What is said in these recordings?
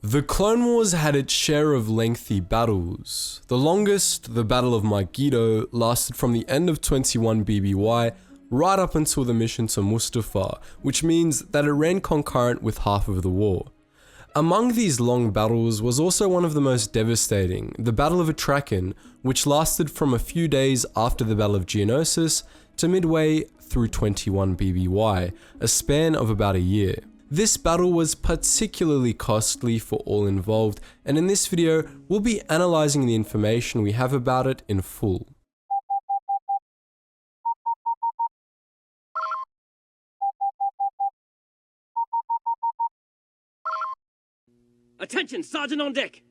The Clone Wars had its share of lengthy battles. The longest, the Battle of Megiddo, lasted from the end of 21 BBY right up until the mission to Mustafar, which means that it ran concurrent with half of the war. Among these long battles was also one of the most devastating, the Battle of Atraken, which lasted from a few days after the Battle of Geonosis to midway through 21 BBY, a span of about a year. This battle was particularly costly for all involved, and in this video, we'll be analysing the information we have about it in full. Attention, Sergeant on deck!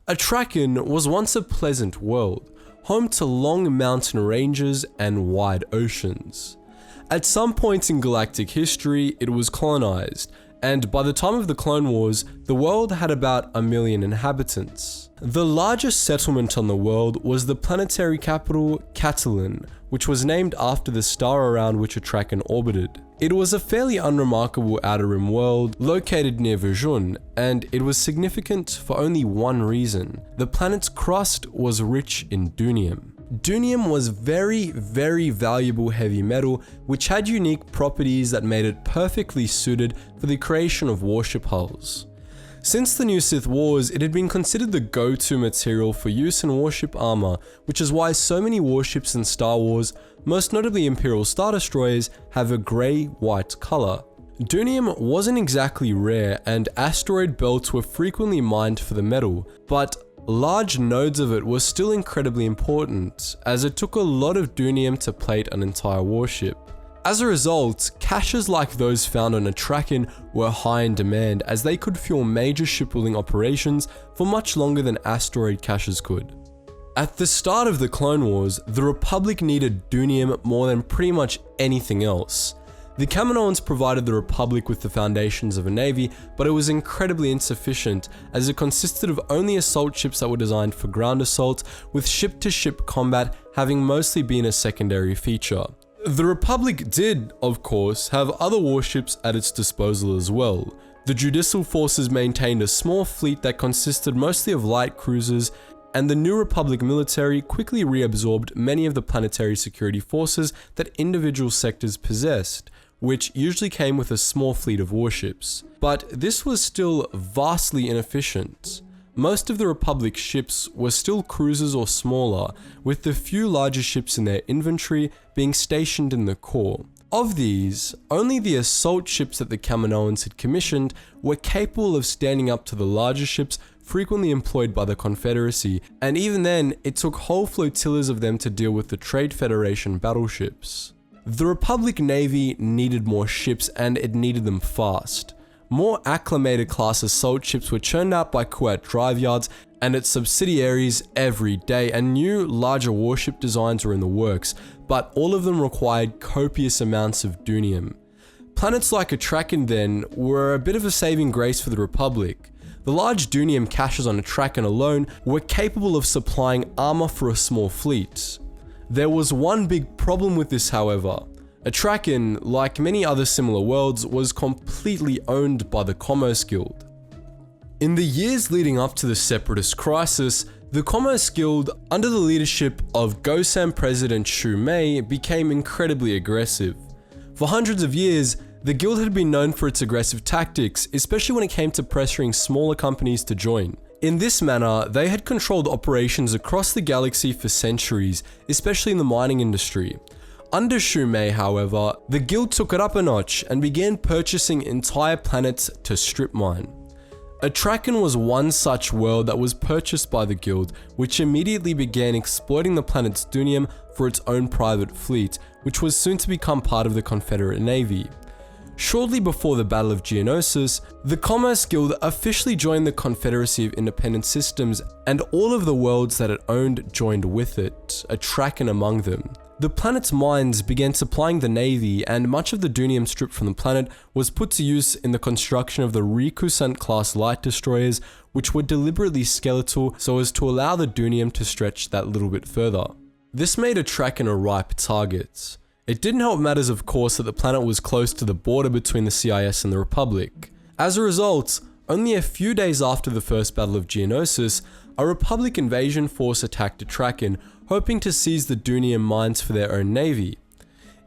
Atraken was once a pleasant world, home to long mountain ranges and wide oceans. At some point in galactic history, it was colonized, and by the time of the Clone Wars, the world had about 1 million inhabitants. The largest settlement on the world was the planetary capital, Catalan, which was named after the star around which Atraken orbited. It was a fairly unremarkable outer rim world located near Visualisation, and it was significant for only one reason. The planet's crust was rich in dunium. Dunium was very valuable heavy metal, which had unique properties that made it perfectly suited for the creation of warship hulls. Since the New Sith Wars, it had been considered the go-to material for use in warship armor, which is why so many warships in Star Wars, most notably Imperial Star Destroyers, have a grey-white color. Dunium wasn't exactly rare, and asteroid belts were frequently mined for the metal, but large nodes of it were still incredibly important, as it took a lot of dunium to plate an entire warship. As a result, caches like those found on Atraken were high in demand, as they could fuel major shipbuilding operations for much longer than asteroid caches could. At the start of the Clone Wars, the Republic needed dunium more than pretty much anything else. The Kaminoans provided the Republic with the foundations of a navy, but it was incredibly insufficient, as it consisted of only assault ships that were designed for ground assault, with ship-to-ship combat having mostly been a secondary feature. The Republic did, of course, have other warships at its disposal as well. The Judicial Forces maintained a small fleet that consisted mostly of light cruisers, and the New Republic military quickly reabsorbed many of the planetary security forces that individual sectors possessed, which usually came with a small fleet of warships. But this was still vastly inefficient. Most of the Republic's ships were still cruisers or smaller, with the few larger ships in their inventory being stationed in the core. Of these, only the assault ships that the Kaminoans had commissioned were capable of standing up to the larger ships frequently employed by the Confederacy, and even then, it took whole flotillas of them to deal with the Trade Federation battleships. The Republic Navy needed more ships, and it needed them fast. More acclimated class assault ships were churned out by Kuwait Drive Yards and its subsidiaries every day, and new, larger warship designs were in the works, but all of them required copious amounts of dunium. Planets like Atraken then were a bit of a saving grace for the Republic. The large dunium caches on Atraken alone were capable of supplying armor for a small fleet. There was one big problem with this, however. Atraken, like many other similar worlds, was completely owned by the Commerce Guild. In the years leading up to the Separatist crisis, the Commerce Guild, under the leadership of Gosam President Shu Mei, became incredibly aggressive. For hundreds of years, the guild had been known for its aggressive tactics, especially when it came to pressuring smaller companies to join. In this manner, they had controlled operations across the galaxy for centuries, especially in the mining industry. Under Shu Mei, however, the guild took it up a notch and began purchasing entire planets to strip mine. Atraken was one such world that was purchased by the guild, which immediately began exploiting the planet's dunium for its own private fleet, which was soon to become part of the Confederate Navy. Shortly before the Battle of Geonosis, the Commerce Guild officially joined the Confederacy of Independent Systems, and all of the worlds that it owned joined with it, Atraken among them. The planet's mines began supplying the Navy, and much of the dunium stripped from the planet was put to use in the construction of the Rikusan-class light destroyers, which were deliberately skeletal so as to allow the dunium to stretch that little bit further. This made Atraken a ripe target. It didn't help matters, of course, that the planet was close to the border between the CIS and the Republic. As a result, only a few days after the First Battle of Geonosis, a Republic invasion force attacked Atraken, hoping to seize the Dunium mines for their own navy.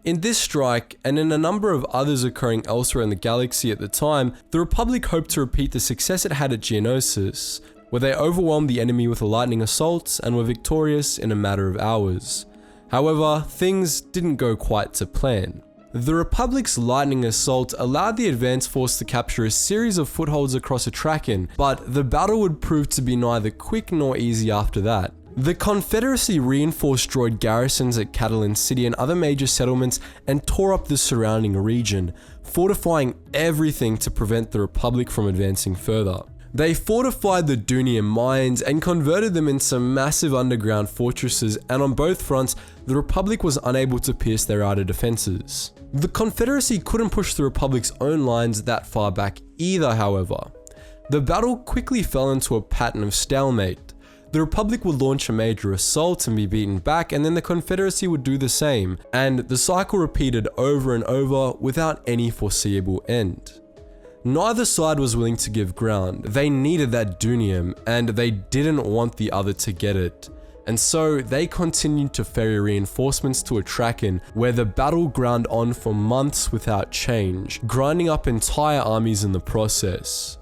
In this strike, and in a number of others occurring elsewhere in the galaxy at the time, the Republic hoped to repeat the success it had at Geonosis, where they overwhelmed the enemy with a lightning assault and were victorious in a matter of hours. However, things didn't go quite to plan. The Republic's lightning assault allowed the advance force to capture a series of footholds across Atraken, but the battle would prove to be neither quick nor easy after that. The Confederacy reinforced droid garrisons at Catalan City and other major settlements and tore up the surrounding region, fortifying everything to prevent the Republic from advancing further. They fortified the Dunium mines and converted them into massive underground fortresses, and on both fronts, the Republic was unable to pierce their outer defenses. The Confederacy couldn't push the Republic's own lines that far back either, however. The battle quickly fell into a pattern of stalemate. The Republic would launch a major assault and be beaten back, and then the Confederacy would do the same, and the cycle repeated over and over without any foreseeable end. Neither side was willing to give ground. They needed that Dunium, and they didn't want the other to get it. And so they continued to ferry reinforcements to Atraken, where the battle ground on for months without change, grinding up entire armies in the process.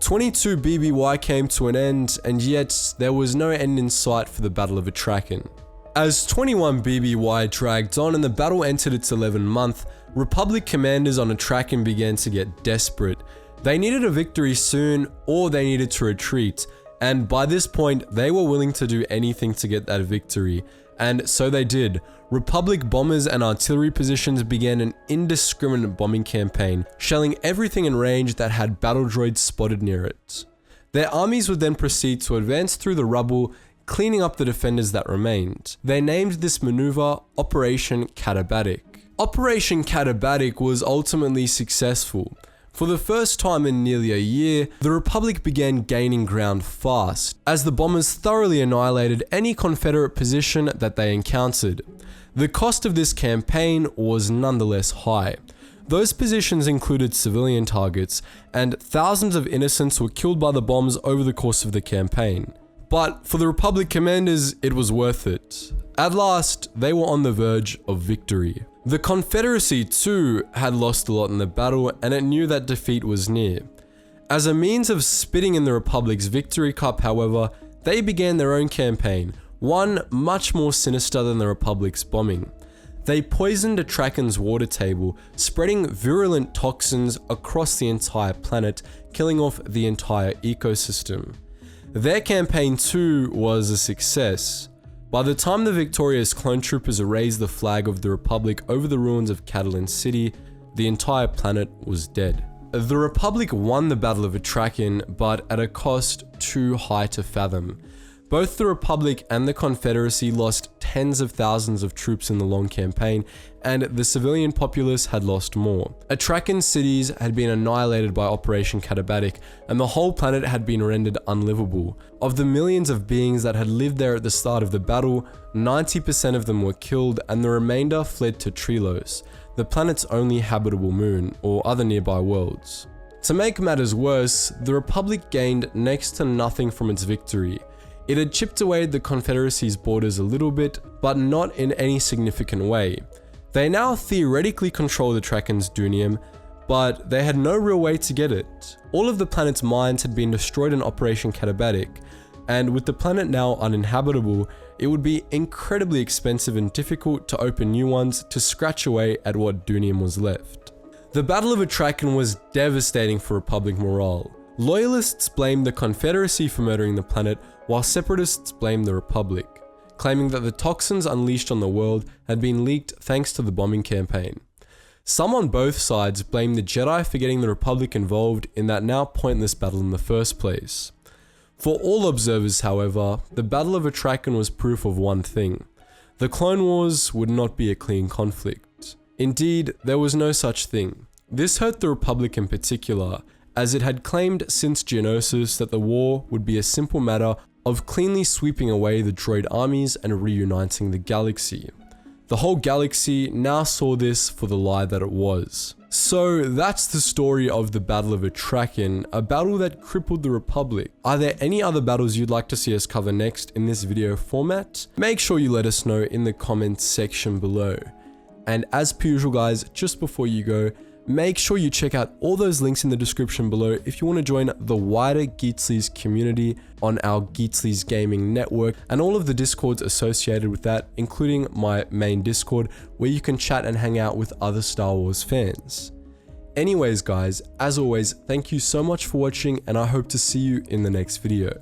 22 BBY came to an end, and yet there was no end in sight for the Battle of Atraken. As 21 BBY dragged on and the battle entered its 11th month, Republic commanders on Atraken began to get desperate. They needed a victory soon, or they needed to retreat, and by this point, they were willing to do anything to get that victory. And so they did. Republic bombers and artillery positions began an indiscriminate bombing campaign, shelling everything in range that had battle droids spotted near it. Their armies would then proceed to advance through the rubble, cleaning up the defenders that remained. They named this maneuver Operation Katabatic. Operation Katabatic was ultimately successful. For the first time in nearly a year, the Republic began gaining ground fast, as the bombers thoroughly annihilated any Confederate position that they encountered. The cost of this campaign was nonetheless high. Those positions included civilian targets, and thousands of innocents were killed by the bombs over the course of the campaign. But for the Republic commanders, it was worth it. At last, they were on the verge of victory. The Confederacy too had lost a lot in the battle, and it knew that defeat was near. As a means of spitting in the Republic's victory cup, however, they began their own campaign, one much more sinister than the Republic's bombing. They poisoned Atraken's water table, spreading virulent toxins across the entire planet, killing off the entire ecosystem. Their campaign too was a success. By the time the victorious clone troopers raised the flag of the Republic over the ruins of Catalan City, the entire planet was dead. The Republic won the Battle of Atraken, but at a cost too high to fathom. Both the Republic and the Confederacy lost tens of thousands of troops in the long campaign, and the civilian populace had lost more. Atraken cities had been annihilated by Operation Katabatic, and the whole planet had been rendered unlivable. Of the millions of beings that had lived there at the start of the battle, 90% of them were killed, and the remainder fled to Trilos, the planet's only habitable moon, or other nearby worlds. To make matters worse, the Republic gained next to nothing from its victory. It had chipped away at the Confederacy's borders a little bit, but not in any significant way. They now theoretically controlled Atraken's Dunium, but they had no real way to get it. All of the planet's mines had been destroyed in Operation Katabatic, and with the planet now uninhabitable, it would be incredibly expensive and difficult to open new ones to scratch away at what Dunium was left. The Battle of Atraken was devastating for Republic morale. Loyalists blamed the Confederacy for murdering the planet, while separatists blamed the Republic, claiming that the toxins unleashed on the world had been leaked thanks to the bombing campaign. Some on both sides blamed the Jedi for getting the Republic involved in that now pointless battle in the first place. For all observers, however, the Battle of Atraken was proof of one thing: the Clone Wars would not be a clean conflict. Indeed, there was no such thing. This hurt the Republic in particular, as it had claimed since Geonosis that the war would be a simple matter of cleanly sweeping away the droid armies and reuniting the galaxy. The whole galaxy now saw this for the lie that it was. So that's the story of the Battle of Atraken, a battle that crippled the Republic. Are there any other battles you'd like to see us cover next in this video format? Make sure you let us know in the comments section below. And as per usual guys, just before you go, make sure you check out all those links in the description below if you want to join the wider Geetsly's community on our Geetsly's gaming network and all of the discords associated with that, including my main Discord where you can chat and hang out with other Star Wars fans. Anyways guys, as always, thank you so much for watching and I hope to see you in the next video.